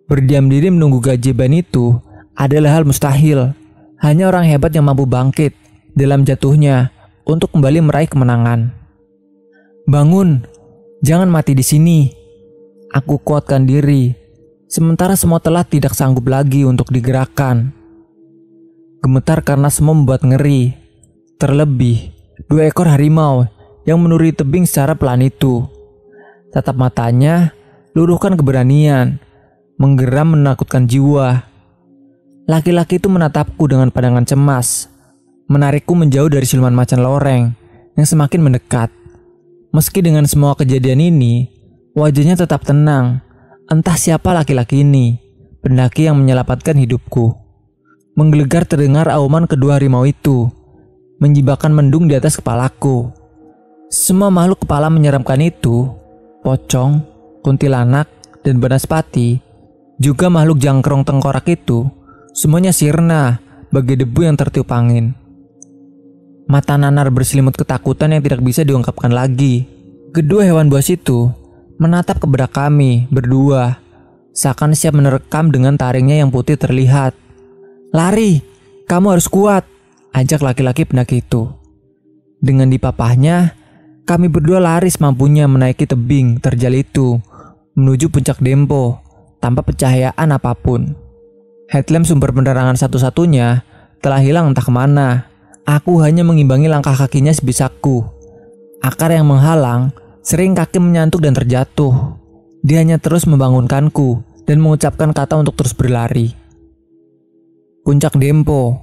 Berdiam diri menunggu keajaiban itu adalah hal mustahil. Hanya orang hebat yang mampu bangkit dalam jatuhnya untuk kembali meraih kemenangan. Bangun, jangan mati di sini. Aku kuatkan diri, sementara semua telah tidak sanggup lagi untuk digerakkan. Gemetar karena semua membuat ngeri. Terlebih, 2 ekor harimau yang menuri tebing secara pelan itu. Tatap matanya, luruhkan keberanian, menggeram menakutkan jiwa. Laki-laki itu menatapku dengan pandangan cemas, menarikku menjauh dari siluman macan loreng yang semakin mendekat. Meski dengan semua kejadian ini, wajahnya tetap tenang. Entah siapa laki-laki ini, pendaki yang menyelamatkan hidupku. Menggelegar terdengar auman kedua harimau itu, menjibakan mendung di atas kepalaku. Semua makhluk kepala menyeramkan itu, pocong, kuntilanak, dan banaspati, juga makhluk jangkrong tengkorak itu, semuanya sirna bagai debu yang tertiup angin. Mata nanar berselimut ketakutan yang tidak bisa diungkapkan lagi. Kedua hewan buas itu menatap ke benak kami berdua, seakan siap menerkam dengan taringnya yang putih terlihat. Lari, kamu harus kuat, ajak laki-laki pendaki itu. Dengan dipapahnya, kami berdua lari semampunya menaiki tebing terjal itu, menuju puncak Dempo, tanpa pencahayaan apapun. Headlamp sumber penerangan satu-satunya telah hilang entah kemana. Aku hanya mengimbangi langkah kakinya sebisaku. Akar yang menghalang, sering kaki menyantuk dan terjatuh. Dia hanya terus membangunkanku dan mengucapkan kata untuk terus berlari. Puncak Dempo.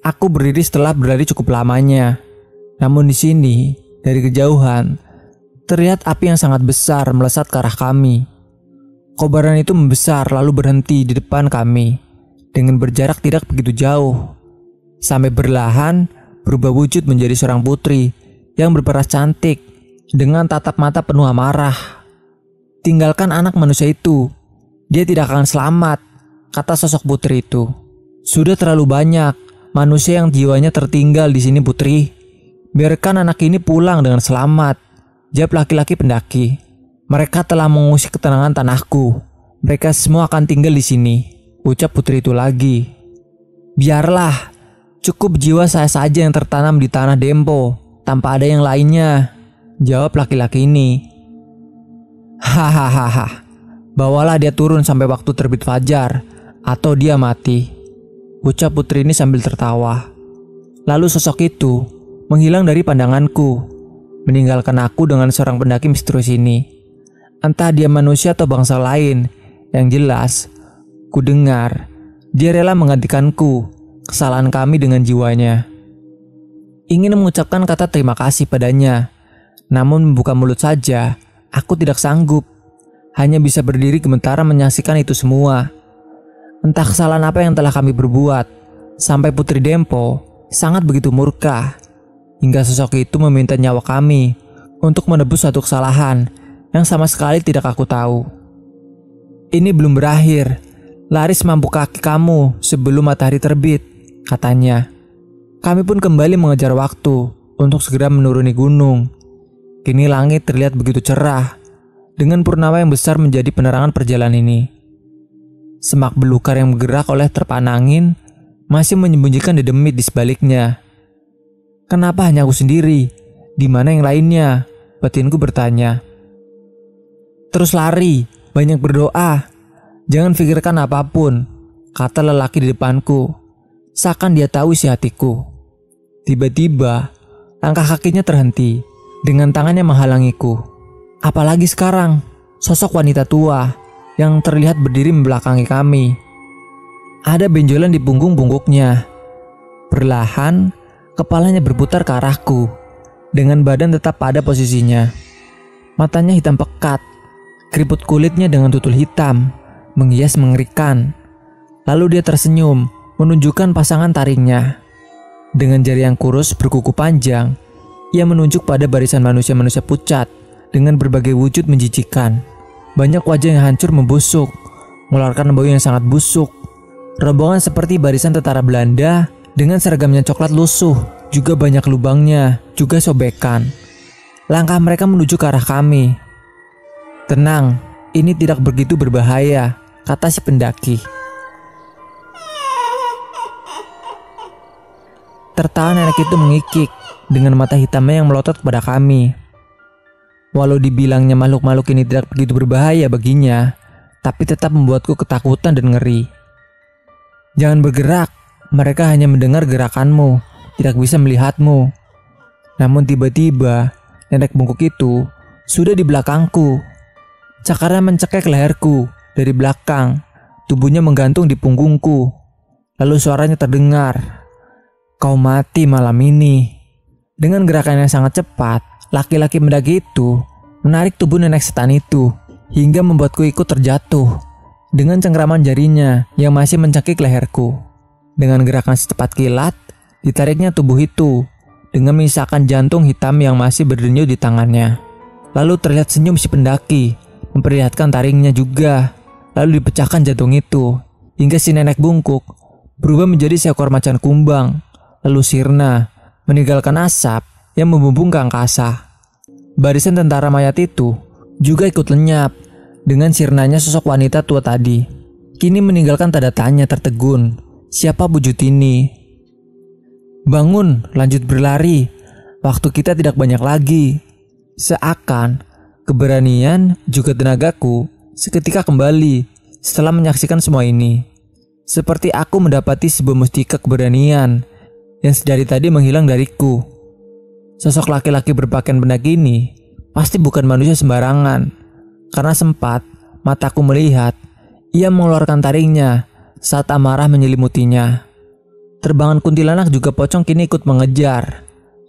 Aku berdiri setelah berlari cukup lamanya. Namun di sini, dari kejauhan, terlihat api yang sangat besar melesat ke arah kami. Kobaran itu membesar lalu berhenti di depan kami dengan berjarak tidak begitu jauh. Sampai berlahan berubah wujud menjadi seorang putri yang berparas cantik dengan tatap mata penuh amarah. Tinggalkan anak manusia itu, dia tidak akan selamat, kata sosok putri itu. Sudah terlalu banyak manusia yang jiwanya tertinggal di sini putri. Biarkan anak ini pulang dengan selamat, jawab laki-laki pendaki. Mereka telah mengusik ketenangan tanahku. Mereka semua akan tinggal di sini, ucap putri itu lagi. Biarlah, cukup jiwa saya saja yang tertanam di tanah Dempo, tanpa ada yang lainnya, jawab laki-laki ini. Hahaha, bawalah dia turun sampai waktu terbit fajar, atau dia mati, ucap putri ini sambil tertawa. Lalu sosok itu menghilang dari pandanganku, meninggalkan aku dengan seorang pendaki misterius ini. Entah dia manusia atau bangsa lain, yang jelas, ku dengar dia rela menggantikanku kesalahan kami dengan jiwanya. Ingin mengucapkan kata terima kasih padanya, namun membuka mulut saja, aku tidak sanggup. Hanya bisa berdiri gemetar menyaksikan itu semua. Entah kesalahan apa yang telah kami berbuat, sampai Putri Dempo sangat begitu murka, hingga sosok itu meminta nyawa kami untuk menebus suatu kesalahan yang sama sekali tidak aku tahu. Ini belum berakhir. Lari semampu kaki kamu sebelum matahari terbit, katanya. Kami pun kembali mengejar waktu untuk segera menuruni gunung. Kini langit terlihat begitu cerah, dengan purnama yang besar menjadi penerangan perjalanan ini. Semak belukar yang bergerak oleh terpaan angin masih menyembunyikan dedemit di sebaliknya. Kenapa hanya aku sendiri? Di mana yang lainnya? Batinku bertanya. Terus lari, banyak berdoa. Jangan pikirkan apapun, kata lelaki di depanku. Seakan dia tahu isi hatiku. Tiba-tiba, langkah kakinya terhenti, dengan tangannya menghalangiku. Apalagi sekarang, sosok wanita tua yang terlihat berdiri membelakangi kami. Ada benjolan di punggung pungguknya. Perlahan, kepalanya berputar ke arahku, dengan badan tetap pada posisinya. Matanya hitam pekat, keriput kulitnya dengan tutul hitam, menghias mengerikan. Lalu dia tersenyum, menunjukkan pasangan taringnya. Dengan jari yang kurus berkuku panjang, ia menunjuk pada barisan manusia-manusia pucat dengan berbagai wujud menjijikan. Banyak wajah yang hancur membusuk, mengeluarkan bau yang sangat busuk. Rombongan seperti barisan tentara Belanda dengan seragamnya coklat lusuh, juga banyak lubangnya, juga sobekan. Langkah mereka menuju ke arah kami. "Tenang, ini tidak begitu berbahaya," kata si pendaki. Tertawa nenek itu mengikik dengan mata hitamnya yang melotot kepada kami. Walau dibilangnya makhluk-makhluk ini tidak begitu berbahaya baginya, tapi tetap membuatku ketakutan dan ngeri. "Jangan bergerak, mereka hanya mendengar gerakanmu, tidak bisa melihatmu." Namun tiba-tiba, nenek bungkuk itu sudah di belakangku. Cakarnya mencekik leherku dari belakang, tubuhnya menggantung di punggungku. Lalu suaranya terdengar, "Kau mati malam ini." Dengan gerakan yang sangat cepat, laki-laki mendaki itu menarik tubuh nenek setan itu hingga membuatku ikut terjatuh. Dengan cengkraman jarinya yang masih mencekik leherku. Dengan gerakan secepat kilat, ditariknya tubuh itu dengan menyisakan jantung hitam yang masih berdenyut di tangannya. Lalu terlihat senyum si pendaki, memperlihatkan taringnya juga. Lalu dipecahkan jantung itu, hingga si nenek bungkuk berubah menjadi seekor macan kumbang, lalu sirna, meninggalkan asap yang membumbung ke angkasa. Barisan tentara mayat itu juga ikut lenyap dengan sirnanya sosok wanita tua tadi. Kini meninggalkan tanda tanya tertegun, siapa wujud ini? "Bangun, lanjut berlari. Waktu kita tidak banyak lagi." Seakan keberanian juga tenagaku seketika kembali setelah menyaksikan semua ini. Seperti aku mendapati sebuah mustika keberanian yang sedari tadi menghilang dariku. Sosok laki-laki berpakaian pendaki ini pasti bukan manusia sembarangan. Karena sempat mataku melihat ia mengeluarkan taringnya saat amarah menyelimutinya. Terbangan kuntilanak juga pocong kini ikut mengejar.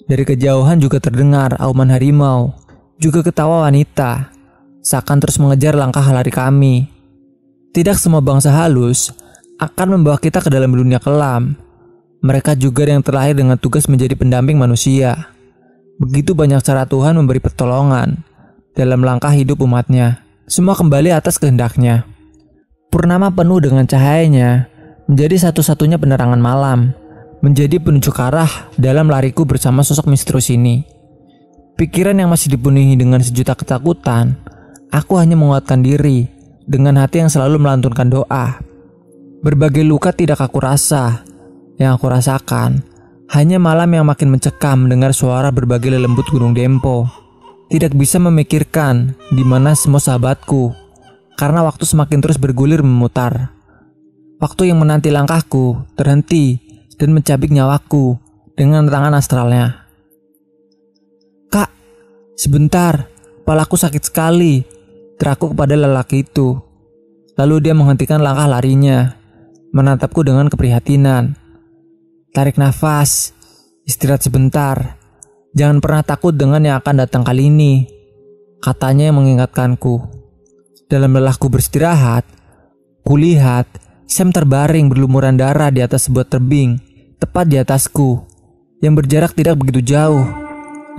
Dari kejauhan juga terdengar auman harimau, juga ketawa wanita, seakan terus mengejar langkah lari kami. Tidak semua bangsa halus akan membawa kita ke dalam dunia kelam. Mereka juga yang terlahir dengan tugas menjadi pendamping manusia. Begitu banyak cara Tuhan memberi pertolongan dalam langkah hidup umatnya. Semua kembali atas kehendaknya. Purnama penuh dengan cahayanya menjadi satu-satunya penerangan malam, menjadi penunjuk arah dalam lariku bersama sosok misterius ini. Pikiran yang masih dipenuhi dengan sejuta ketakutan, aku hanya menguatkan diri dengan hati yang selalu melantunkan doa. Berbagai luka tidak aku rasa, yang aku rasakan hanya malam yang makin mencekam mendengar suara berbagai lelembut gunung Dempo. Tidak bisa memikirkan di mana semua sahabatku, karena waktu semakin terus bergulir memutar. Waktu yang menanti langkahku terhenti dan mencabik nyawaku dengan tangan astralnya. "Kak, sebentar, kepalaku sakit sekali," teriakku kepada lelaki itu. Lalu dia menghentikan langkah larinya, menatapku dengan keprihatinan. "Tarik nafas, istirahat sebentar. Jangan pernah takut dengan yang akan datang kali ini," katanya yang mengingatkanku. Dalam lelahku beristirahat, kulihat Sam terbaring berlumuran darah di atas sebuah tebing, tepat di atasku, yang berjarak tidak begitu jauh,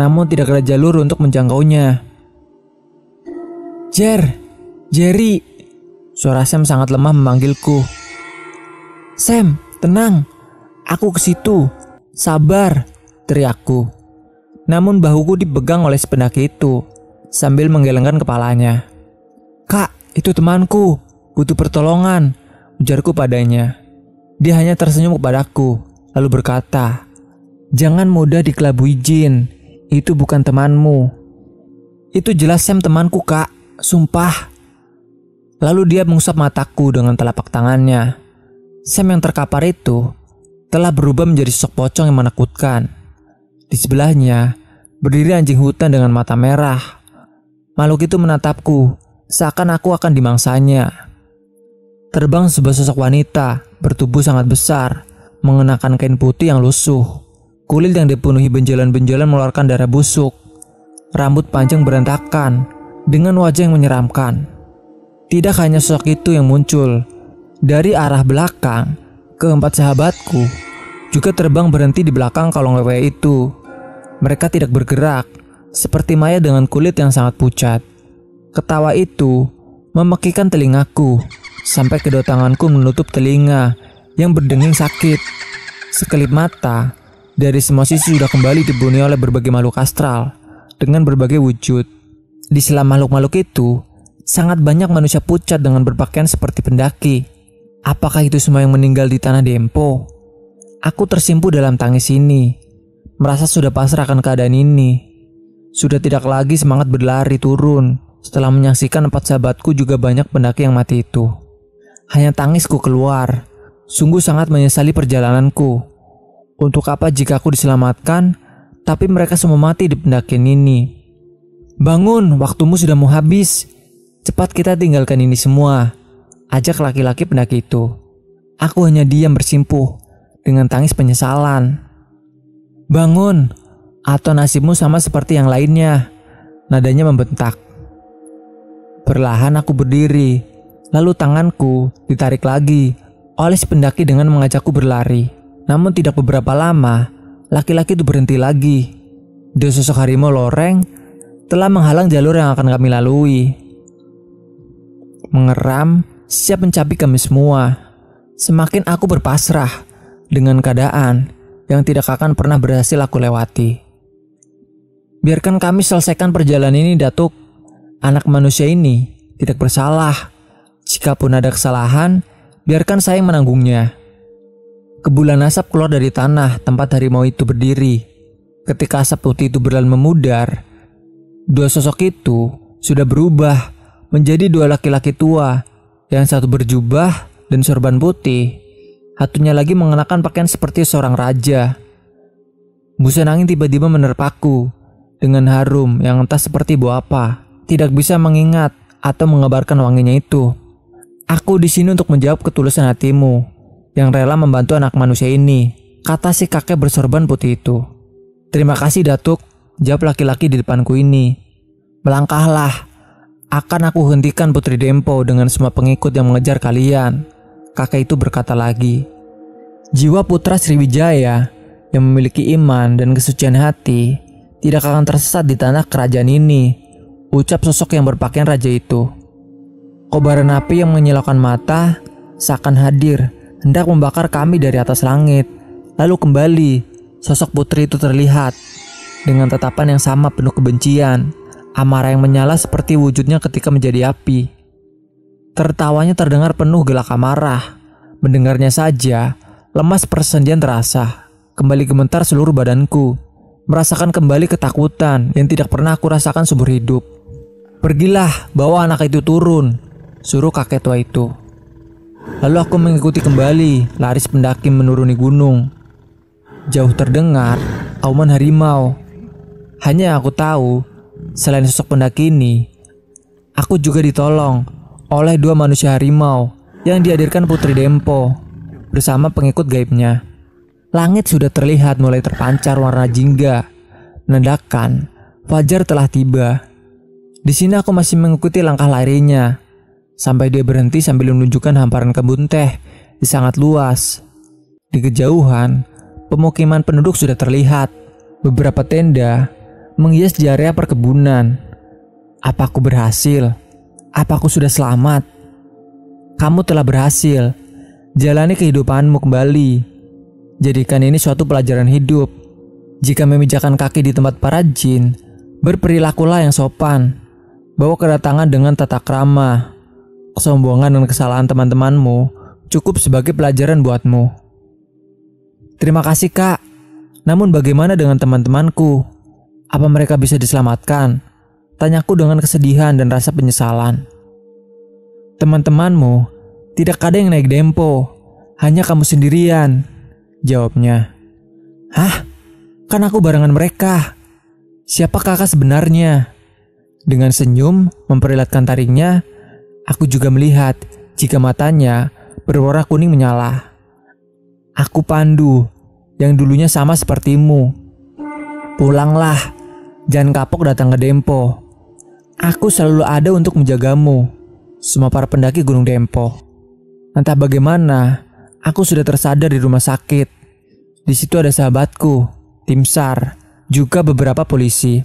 namun tidak ada jalur untuk menjangkaunya. Jerry, suara Sam sangat lemah memanggilku. "Sam, tenang, aku ke situ, sabar," teriakku. Namun bahuku dipegang oleh si pendaki itu sambil menggelengkan kepalanya. "Kak, itu temanku, butuh pertolongan," ujarku padanya. Dia hanya tersenyum kepadaku, lalu berkata, "Jangan mudah dikelabui jin, itu bukan temanmu." "Itu jelas Sam temanku, Kak, sumpah." Lalu dia mengusap mataku dengan telapak tangannya. Sam yang terkapar itu telah berubah menjadi sosok pocong yang menakutkan. Di sebelahnya berdiri anjing hutan dengan mata merah. Makhluk itu menatapku seakan aku akan dimangsanya. Terbang sebuah sosok wanita bertubuh sangat besar, mengenakan kain putih yang lusuh. Kulit yang dipenuhi benjolan-benjolan mengeluarkan darah busuk. Rambut panjang berantakan dengan wajah yang menyeramkan. Tidak hanya sosok itu yang muncul. Dari arah belakang, keempat sahabatku juga terbang berhenti di belakang kolong wewe itu. Mereka tidak bergerak, seperti Maya dengan kulit yang sangat pucat. Ketawa itu memekikan telingaku, sampai kedua tanganku menutup telinga yang berdenging sakit. Sekelip mata, dari semua sisi sudah kembali dipenuhi oleh berbagai makhluk astral dengan berbagai wujud. Di sela makhluk-makhluk itu, sangat banyak manusia pucat dengan berpakaian seperti pendaki. Apakah itu semua yang meninggal di tanah Dempo? Aku tersimpu dalam tangis ini, merasa sudah pasrah akan keadaan ini. Sudah tidak lagi semangat berlari turun setelah menyaksikan 4 sahabatku juga banyak pendaki yang mati itu. Hanya tangisku keluar, sungguh sangat menyesali perjalananku. Untuk apa jika aku diselamatkan, tapi mereka semua mati di pendakian ini. Bangun, waktumu sudah mau habis. Cepat kita tinggalkan ini semua, ajak laki-laki pendaki itu. Aku hanya diam bersimpuh dengan tangis penyesalan. Bangun, atau nasibmu sama seperti yang lainnya, nadanya membentak. Perlahan aku berdiri, lalu tanganku ditarik lagi oleh si pendaki dengan mengajakku berlari. Namun tidak beberapa lama, laki-laki itu berhenti lagi. Dua sosok harimau loreng telah menghalang jalur yang akan kami lalui. Mengeram, siap mencabik kami semua. Semakin aku berpasrah dengan keadaan yang tidak akan pernah berhasil aku lewati. Biarkan kami selesaikan perjalanan ini, Datuk. Anak manusia ini tidak bersalah. Jikapun ada kesalahan, biarkan saya yang menanggungnya. Kebulan asap keluar dari tanah tempat harimau itu berdiri. Ketika asap putih itu berlalu memudar, dua sosok itu sudah berubah menjadi dua laki-laki tua. Yang satu berjubah dan sorban putih, satunya lagi mengenakan pakaian seperti seorang raja. Busan angin tiba-tiba menerpaku dengan harum yang entah seperti bau apa. Tidak bisa mengingat atau mengabarkan wanginya itu. Aku di sini untuk menjawab ketulusan hatimu yang rela membantu anak manusia ini, kata si kakek bersorban putih itu. Terima kasih, Datuk, jawab laki-laki di depanku ini. Melangkahlah, akan aku hentikan Putri Dempo dengan semua pengikut yang mengejar kalian, kakek itu berkata lagi. Jiwa putra Sriwijaya yang memiliki iman dan kesucian hati tidak akan tersesat di tanah kerajaan ini, ucap sosok yang berpakaian raja itu. Kobaran api yang menyilaukan mata seakan hadir, hendak membakar kami dari atas langit. Lalu kembali, sosok putri itu terlihat dengan tatapan yang sama penuh kebencian, amarah yang menyala seperti wujudnya ketika menjadi api. Tertawanya terdengar penuh gelak amarah. Mendengarnya saja, lemas persendian terasa. Kembali gemetar seluruh badanku, merasakan kembali ketakutan yang tidak pernah aku rasakan seumur hidup. Pergilah, bawa anak itu turun, suruh kakek tua itu. Lalu aku mengikuti kembali laris pendaki menuruni gunung. Jauh terdengar auman harimau. Hanya aku tahu, selain sosok pendaki ini, aku juga ditolong oleh dua manusia harimau yang dihadirkan Putri Dempo bersama pengikut gaibnya. Langit sudah terlihat mulai terpancar warna jingga, menandakan fajar telah tiba. Di sini aku masih mengikuti langkah larinya sampai dia berhenti sambil menunjukkan hamparan kebun teh yang sangat luas. Di kejauhan, pemukiman penduduk sudah terlihat. Beberapa tenda menghias di area perkebunan. Apa aku berhasil? Apa aku sudah selamat? Kamu telah berhasil. Jalani kehidupanmu kembali. Jadikan ini suatu pelajaran hidup. Jika memijakan kaki di tempat para jin, berperilakulah yang sopan. Bawa kedatangan dengan tata krama. Kesombongan dan kesalahan teman-temanmu cukup sebagai pelajaran buatmu. Terima kasih, Kak. Namun bagaimana dengan teman-temanku? Apa mereka bisa diselamatkan? Tanyaku dengan kesedihan dan rasa penyesalan. Teman-temanmu tidak ada yang naik Dempo, hanya kamu sendirian, jawabnya. Hah? Kan aku barengan mereka. Siapa kakak sebenarnya? Dengan senyum memperlihatkan taringnya, aku juga melihat jika matanya berwarna kuning menyala. Aku Pandu, yang dulunya sama sepertimu. Pulanglah, jangan kapok datang ke Dempo. Aku selalu ada untuk menjagamu. Semua para pendaki Gunung Dempo. Entah bagaimana, aku sudah tersadar di rumah sakit. Di situ ada sahabatku, tim SAR, juga beberapa polisi.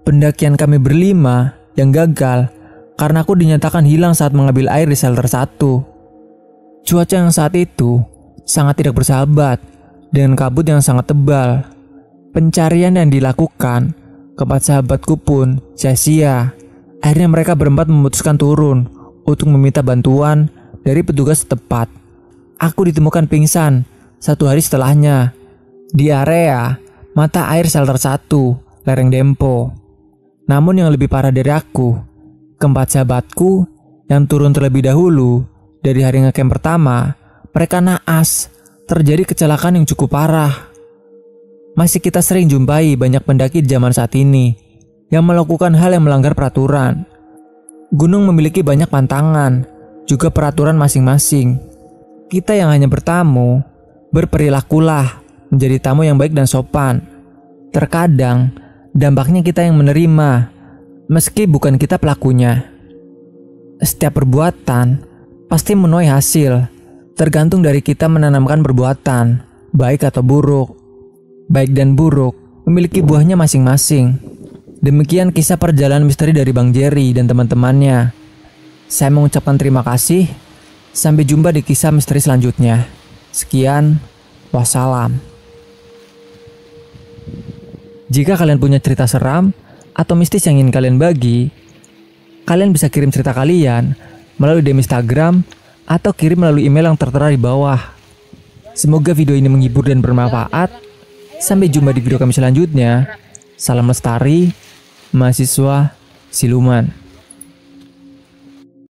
Pendakian kami berlima yang gagal karena aku dinyatakan hilang saat mengambil air di shelter 1. Cuaca yang saat itu sangat tidak bersahabat dengan kabut yang sangat tebal. Pencarian yang dilakukan keempat sahabatku pun sia-sia. Akhirnya mereka berempat memutuskan turun untuk meminta bantuan dari petugas setempat. Aku ditemukan pingsan 1 hari setelahnya di area mata air shelter 1, lereng Dempo. Namun yang lebih parah dari aku, keempat sahabatku yang turun terlebih dahulu dari hari ngecamp pertama, mereka naas. Terjadi kecelakaan yang cukup parah. Masih kita sering jumpai banyak pendaki di zaman saat ini yang melakukan hal yang melanggar peraturan. Gunung memiliki banyak pantangan, juga peraturan masing-masing. Kita yang hanya bertamu, berperilakulah menjadi tamu yang baik dan sopan. Terkadang, dampaknya kita yang menerima, meski bukan kita pelakunya. Setiap perbuatan pasti menuai hasil, tergantung dari kita menanamkan perbuatan, baik atau buruk. Baik dan buruk memiliki buahnya masing-masing. Demikian kisah perjalanan misteri dari Bang Jerry dan teman-temannya. Saya mengucapkan terima kasih. Sampai jumpa di kisah misteri selanjutnya. Sekian, wassalam. Jika kalian punya cerita seram atau mistis yang ingin kalian bagi, kalian bisa kirim cerita kalian melalui DM Instagram atau kirim melalui email yang tertera di bawah. Semoga video ini menghibur dan bermanfaat. Sampai jumpa di video kami selanjutnya. Salam lestari, mahasiswa siluman.